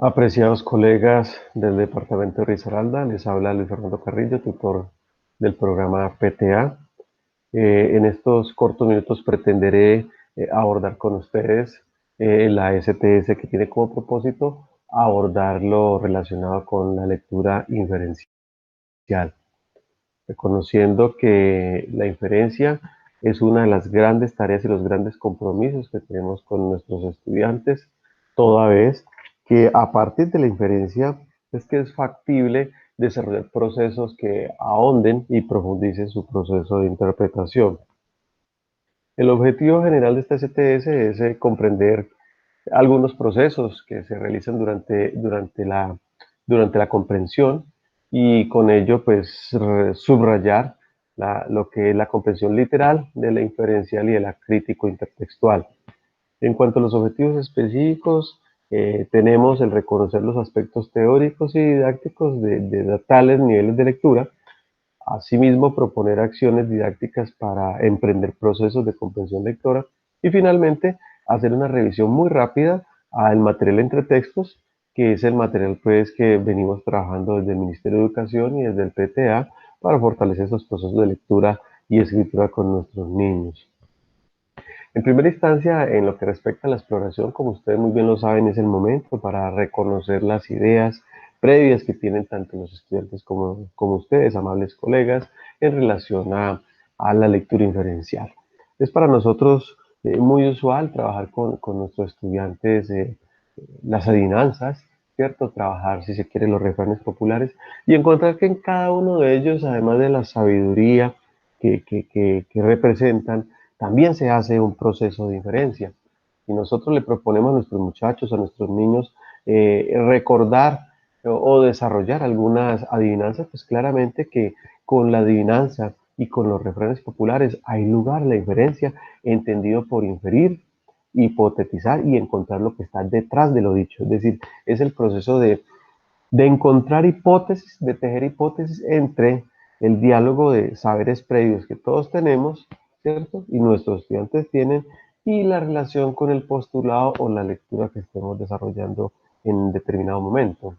Apreciados colegas del Departamento de Risaralda, les habla Luis Fernando Carrillo, tutor del programa PTA. En estos cortos minutos pretenderé abordar con ustedes la STS que tiene como propósito abordar lo relacionado con la lectura inferencial, reconociendo que la inferencia es una de las grandes tareas y los grandes compromisos que tenemos con nuestros estudiantes, toda vez que a partir de la inferencia es que es factible desarrollar procesos que ahonden y profundicen su proceso de interpretación. El objetivo general de esta STS es comprender algunos procesos que se realizan durante la comprensión y con ello pues subrayar lo que es la comprensión literal de la inferencial y de la crítico intertextual. En cuanto a los objetivos específicos, tenemos el reconocer los aspectos teóricos y didácticos de tales niveles de lectura. Asimismo, proponer acciones didácticas para emprender procesos de comprensión lectora y finalmente hacer una revisión muy rápida al material entre textos, que es el material pues que venimos trabajando desde el Ministerio de Educación y desde el PTA para fortalecer esos procesos de lectura y escritura con nuestros niños. En primera instancia, en lo que respecta a la exploración, como ustedes muy bien lo saben, es el momento para reconocer las ideas previas que tienen tanto los estudiantes como ustedes, amables colegas, en relación a la lectura inferencial. Es para nosotros muy usual trabajar con nuestros estudiantes las adivinanzas, ¿cierto? Trabajar, si se quiere, los refranes populares y encontrar que en cada uno de ellos, además de la sabiduría que representan, también se hace un proceso de inferencia. Y nosotros le proponemos a nuestros muchachos, a nuestros niños, recordar o desarrollar algunas adivinanzas, pues claramente que con la adivinanza y con los refranes populares hay lugar a la inferencia, entendido por inferir, hipotetizar y encontrar lo que está detrás de lo dicho. Es decir, es el proceso de encontrar hipótesis, de tejer hipótesis entre el diálogo de saberes previos que todos tenemos, ¿cierto? Y nuestros estudiantes tienen, y la relación con el postulado o la lectura que estemos desarrollando en determinado momento.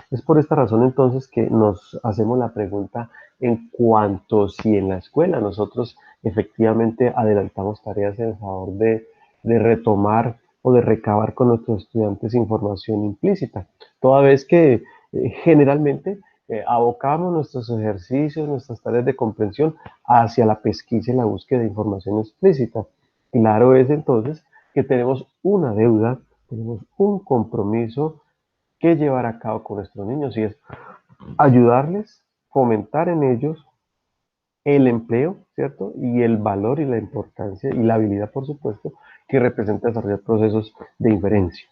Es por esta razón entonces que nos hacemos la pregunta en cuanto si en la escuela nosotros efectivamente adelantamos tareas en favor de retomar o de recabar con nuestros estudiantes información implícita, toda vez que generalmente abocamos nuestros ejercicios, nuestras tareas de comprensión hacia la pesquisa y la búsqueda de información explícita. Claro es entonces que tenemos una deuda, tenemos un compromiso que llevar a cabo con nuestros niños y es ayudarles, fomentar en ellos el empleo, ¿cierto? Y el valor y la importancia y la habilidad, por supuesto, que representa desarrollar procesos de inferencia.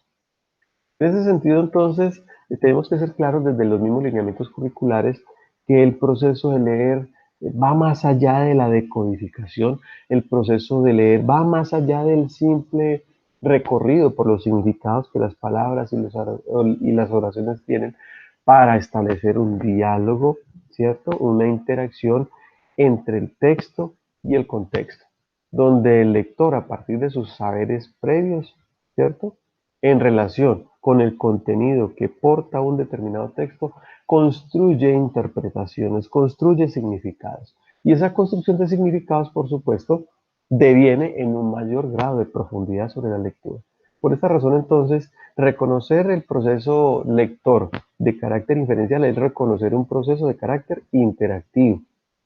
En ese sentido, entonces, tenemos que ser claros desde los mismos lineamientos curriculares que el proceso de leer va más allá de la decodificación, el proceso de leer va más allá del simple recorrido por los significados que las palabras y las oraciones tienen para establecer un diálogo, ¿cierto? Una interacción entre el texto y el contexto, donde el lector, a partir de sus saberes previos, ¿cierto? En relación con el contenido que porta un determinado texto, construye interpretaciones, construye significados. Y esa construcción de significados, por supuesto, deviene en un mayor grado de profundidad sobre la lectura. Por esta razón, entonces, reconocer el proceso lector de carácter inferencial es reconocer un proceso de carácter interactivo,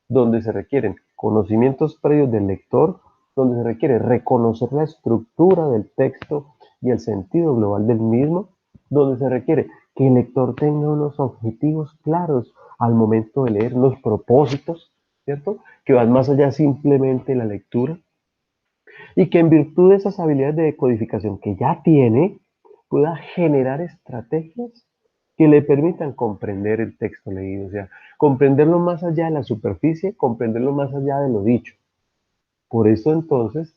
donde se requieren conocimientos previos del lector, donde se requiere reconocer la estructura del texto y el sentido global del mismo, donde se requiere que el lector tenga unos objetivos claros al momento de leer, unos propósitos, ¿cierto? Que van más allá simplemente de la lectura y que en virtud de esas habilidades de decodificación que ya tiene, pueda generar estrategias que le permitan comprender el texto leído, o sea, comprenderlo más allá de la superficie, comprenderlo más allá de lo dicho. Por eso entonces,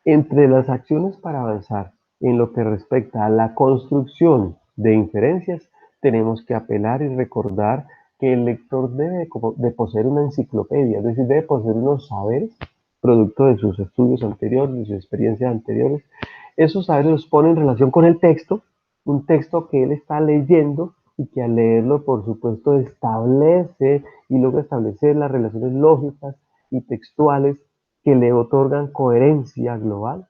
entre las acciones para avanzar en lo que respecta a la construcción de inferencias, tenemos que apelar y recordar que el lector debe de poseer una enciclopedia, es decir, debe poseer unos saberes producto de sus estudios anteriores, de sus experiencias anteriores. Esos saberes los pone en relación con el texto un texto que él está leyendo y que al leerlo, por supuesto, establece y logra establecer las relaciones lógicas y textuales que le otorgan coherencia global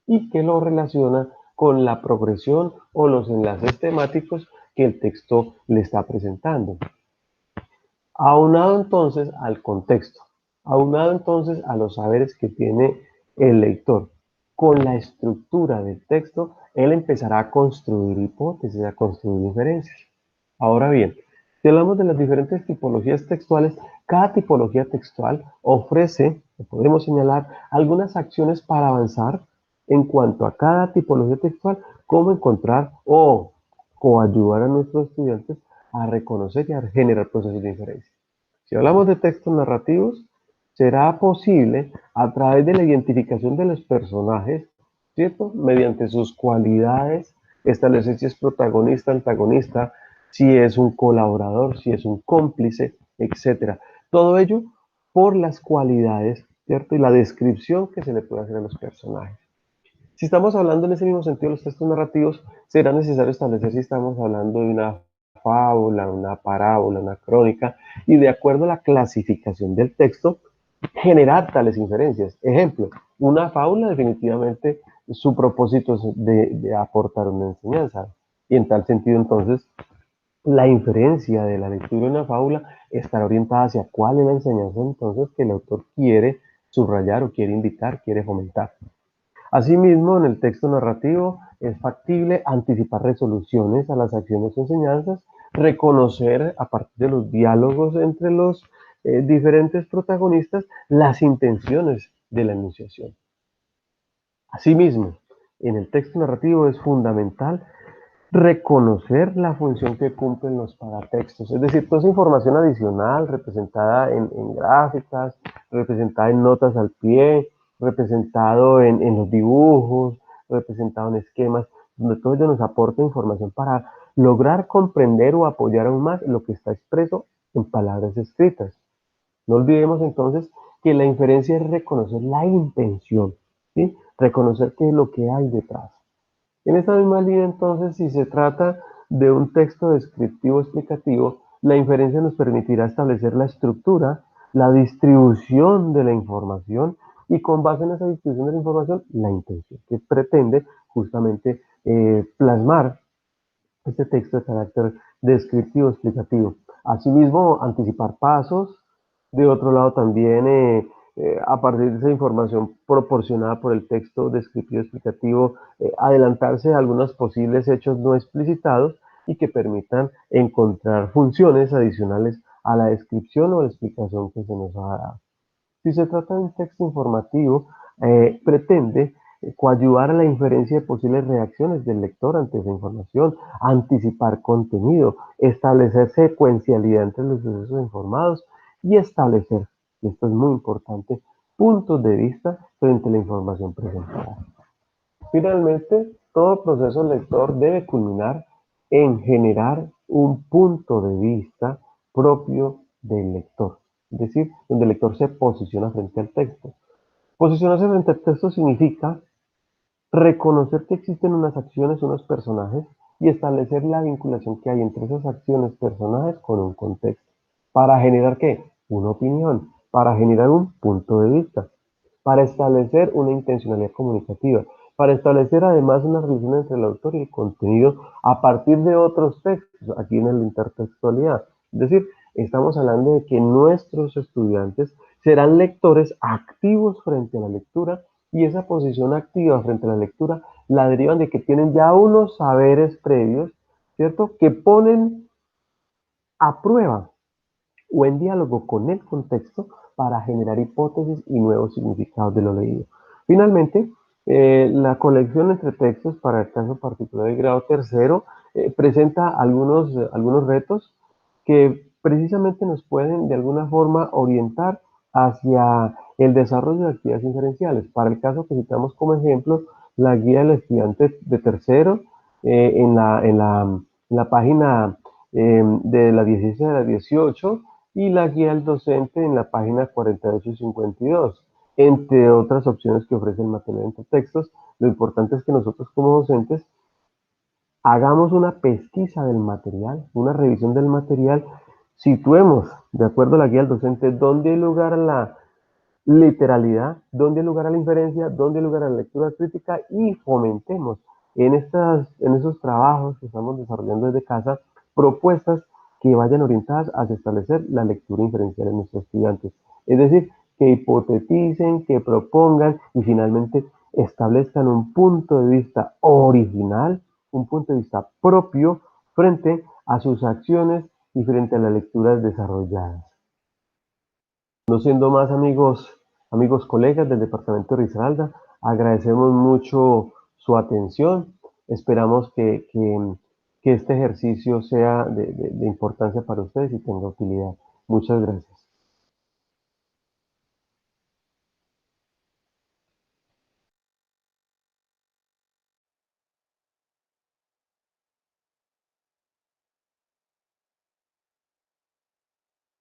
y que lo relaciona con la progresión o los enlaces temáticos que el texto le está presentando. Aunado entonces al contexto, aunado entonces a los saberes que tiene el lector, con la estructura del texto, él empezará a construir hipótesis, a construir inferencias. Ahora bien, si hablamos de las diferentes tipologías textuales, cada tipología textual ofrece, podemos señalar, algunas acciones para avanzar en cuanto a cada tipología textual, cómo encontrar o coayudar a nuestros estudiantes a reconocer y a generar procesos de inferencia. Si hablamos de textos narrativos, será posible a través de la identificación de los personajes, ¿cierto? Mediante sus cualidades, establecer si es protagonista, antagonista, si es un colaborador, si es un cómplice, etcétera. Todo ello por las cualidades, ¿cierto? Y la descripción que se le puede hacer a los personajes. Si estamos hablando en ese mismo sentido de los textos narrativos, será necesario establecer si estamos hablando de una fábula, una parábola, una crónica, y de acuerdo a la clasificación del texto, generar tales inferencias. Ejemplo, una fábula definitivamente su propósito es de aportar una enseñanza, y en tal sentido entonces la inferencia de la lectura de una fábula estará orientada hacia cuál es la enseñanza entonces que el autor quiere subrayar o quiere indicar, quiere fomentar. Asimismo, en el texto narrativo es factible anticipar resoluciones a las acciones o enseñanzas, reconocer a partir de los diálogos entre los diferentes protagonistas las intenciones de la enunciación. Asimismo, en el texto narrativo es fundamental reconocer la función que cumplen los paratextos, es decir, toda esa información adicional representada en gráficas, representada en notas al pie, representado en los dibujos, representado en esquemas, donde todo ello nos aporta información para lograr comprender o apoyar aún más lo que está expreso en palabras escritas. No olvidemos entonces que la inferencia es reconocer la intención, ¿sí? Reconocer qué es lo que hay detrás. En esta misma línea, entonces, si se trata de un texto descriptivo explicativo, la inferencia nos permitirá establecer la estructura, la distribución de la información y con base en esa distribución de la información, la intención que pretende justamente plasmar este texto de carácter descriptivo explicativo. Asimismo, anticipar pasos. De otro lado, también a partir de esa información proporcionada por el texto descriptivo explicativo, adelantarse a algunos posibles hechos no explicitados y que permitan encontrar funciones adicionales a la descripción o la explicación que se nos ha dado. Si se trata de un texto informativo, pretende coadyuvar a la inferencia de posibles reacciones del lector ante esa información, anticipar contenido, establecer secuencialidad entre los sucesos informados y establecer, y esto es muy importante, puntos de vista frente a la información presentada. Finalmente, todo proceso lector debe culminar en generar un punto de vista propio del lector, es decir, donde el lector se posiciona frente al texto. Posicionarse frente al texto significa reconocer que existen unas acciones, unos personajes y establecer la vinculación que hay entre esas acciones, personajes con un contexto. ¿Para generar qué? Una opinión, para generar un punto de vista, para establecer una intencionalidad comunicativa, para establecer además una relación entre el autor y el contenido a partir de otros textos, aquí en la intertextualidad. Es decir, estamos hablando de que nuestros estudiantes serán lectores activos frente a la lectura y esa posición activa frente a la lectura la derivan de que tienen ya unos saberes previos, ¿cierto? Que ponen a prueba o en diálogo con el contexto para generar hipótesis y nuevos significados de lo leído. Finalmente, la colección entre textos para el caso particular del grado tercero presenta algunos retos que precisamente nos pueden de alguna forma orientar hacia el desarrollo de actividades inferenciales. Para el caso que citamos como ejemplo, la guía del estudiante de tercero en la página de la 16 a la 18 y la guía del docente en la página 48 y 52. Entre otras opciones que ofrece el material entre textos, lo importante es que nosotros como docentes hagamos una pesquisa del material, una revisión del material, situemos, de acuerdo a la guía del docente, dónde hay lugar a la literalidad, dónde hay lugar a la inferencia, dónde hay lugar a la lectura crítica y fomentemos en esos trabajos que estamos desarrollando desde casa propuestas que vayan orientadas hacia establecer la lectura inferencial en nuestros estudiantes. Es decir, que hipoteticen, que propongan y finalmente establezcan un punto de vista original, un punto de vista propio frente a sus acciones y frente a las lecturas desarrolladas. No siendo más amigos colegas del departamento de Risaralda, agradecemos mucho su atención. Esperamos que este ejercicio sea de importancia para ustedes y tenga utilidad. Muchas gracias.